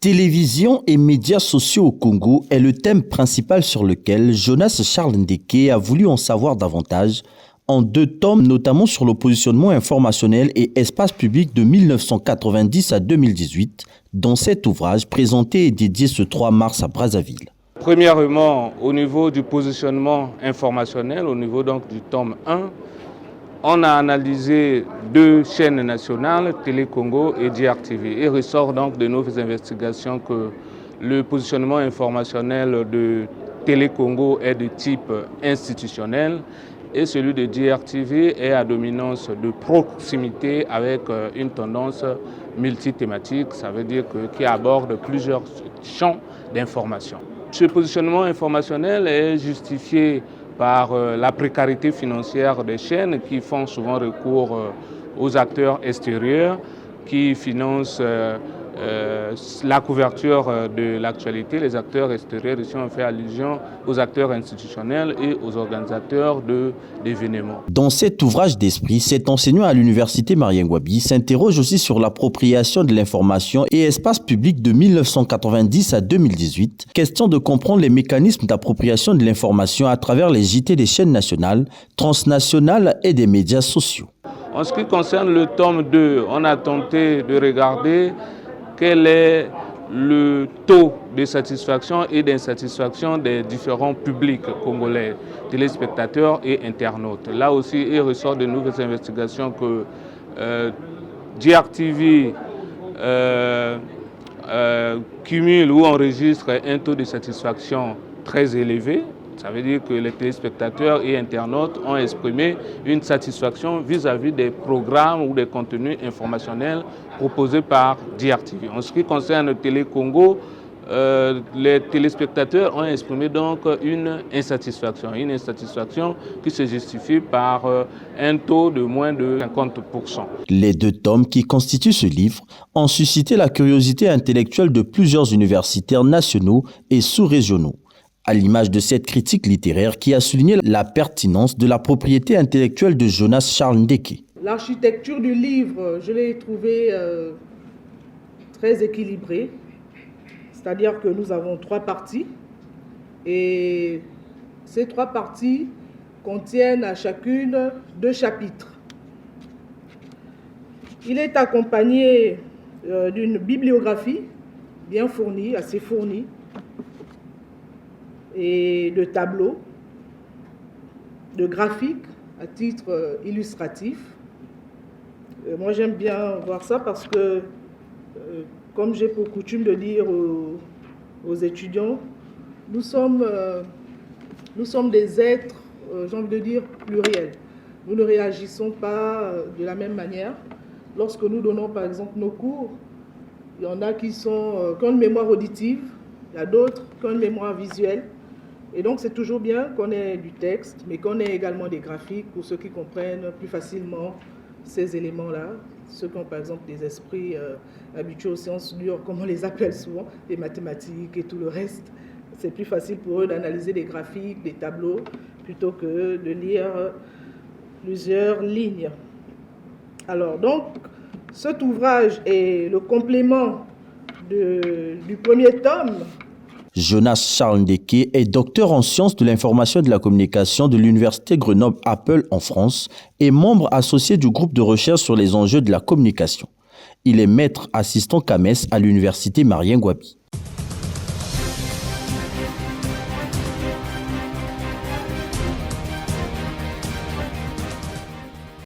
Télévision et médias sociaux au Congo est le thème principal sur lequel Jonas Charles Ndeke a voulu en savoir davantage en 2 tomes, notamment sur le positionnement informationnel et espace public de 1990 à 2018, dans cet ouvrage présenté et dédié ce 3 mars à Brazzaville. Premièrement, au niveau du positionnement informationnel, au niveau donc du tome 1, on a analysé 2 chaînes nationales, Télé Congo et DRTV. Il ressort donc de nos investigations que le positionnement informationnel de Télé Congo est de type institutionnel et celui de DRTV est à dominance de proximité avec une tendance multithématique, ça veut dire qui aborde plusieurs champs d'information. Ce positionnement informationnel est justifié par la précarité financière des chaînes qui font souvent recours aux acteurs extérieurs qui financent la couverture de l'actualité. Les acteurs extérieurs, ici on fait allusion aux acteurs institutionnels et aux organisateurs d'événements. Dans cet ouvrage d'esprit, cet enseignant à l'université Marien Ngouabi s'interroge aussi sur l'appropriation de l'information et espace public de 1990 à 2018. Question de comprendre les mécanismes d'appropriation de l'information à travers les JT des chaînes nationales, transnationales et des médias sociaux. En ce qui concerne le tome 2, on a tenté de regarder quel est le taux de satisfaction et d'insatisfaction des différents publics congolais, téléspectateurs et internautes. Là aussi, il ressort de nouvelles investigations que DRTV cumule ou enregistre un taux de satisfaction très élevé. Ça veut dire que les téléspectateurs et internautes ont exprimé une satisfaction vis-à-vis des programmes ou des contenus informationnels proposés par DRTV. En ce qui concerne Télé Congo, les téléspectateurs ont exprimé donc une insatisfaction qui se justifie par un taux de moins de 50%. Les 2 tomes qui constituent ce livre ont suscité la curiosité intellectuelle de plusieurs universitaires nationaux et sous-régionaux, à l'image de cette critique littéraire qui a souligné la pertinence de la propriété intellectuelle de Jonas Charles Ndeke. L'architecture du livre, je l'ai trouvée très équilibrée, c'est-à-dire que nous avons 3 parties et ces 3 parties contiennent à chacune 2 chapitres. Il est accompagné d'une bibliographie bien fournie, assez fournie, et de tableaux, de graphiques à titre illustratif. Moi, j'aime bien voir ça parce que, comme j'ai pour coutume de dire aux étudiants, nous sommes des êtres, j'ai envie de dire, pluriels. Nous ne réagissons pas de la même manière. Lorsque nous donnons, par exemple, nos cours, il y en a qui ont une mémoire auditive, il y a d'autres qui ont une mémoire visuelle. Et donc, c'est toujours bien qu'on ait du texte, mais qu'on ait également des graphiques pour ceux qui comprennent plus facilement ces éléments-là. Ceux qui ont, par exemple, des esprits habitués aux sciences dures, comme on les appelle souvent, les mathématiques et tout le reste. C'est plus facile pour eux d'analyser des graphiques, des tableaux, plutôt que de lire plusieurs lignes. Alors, donc, cet ouvrage est le complément du premier tome. Jonas Charles Ndeke est docteur en sciences de l'information et de la communication de l'université Grenoble-Appel en France et membre associé du groupe de recherche sur les enjeux de la communication. Il est maître assistant CAMES à l'université Marien Ngouabi.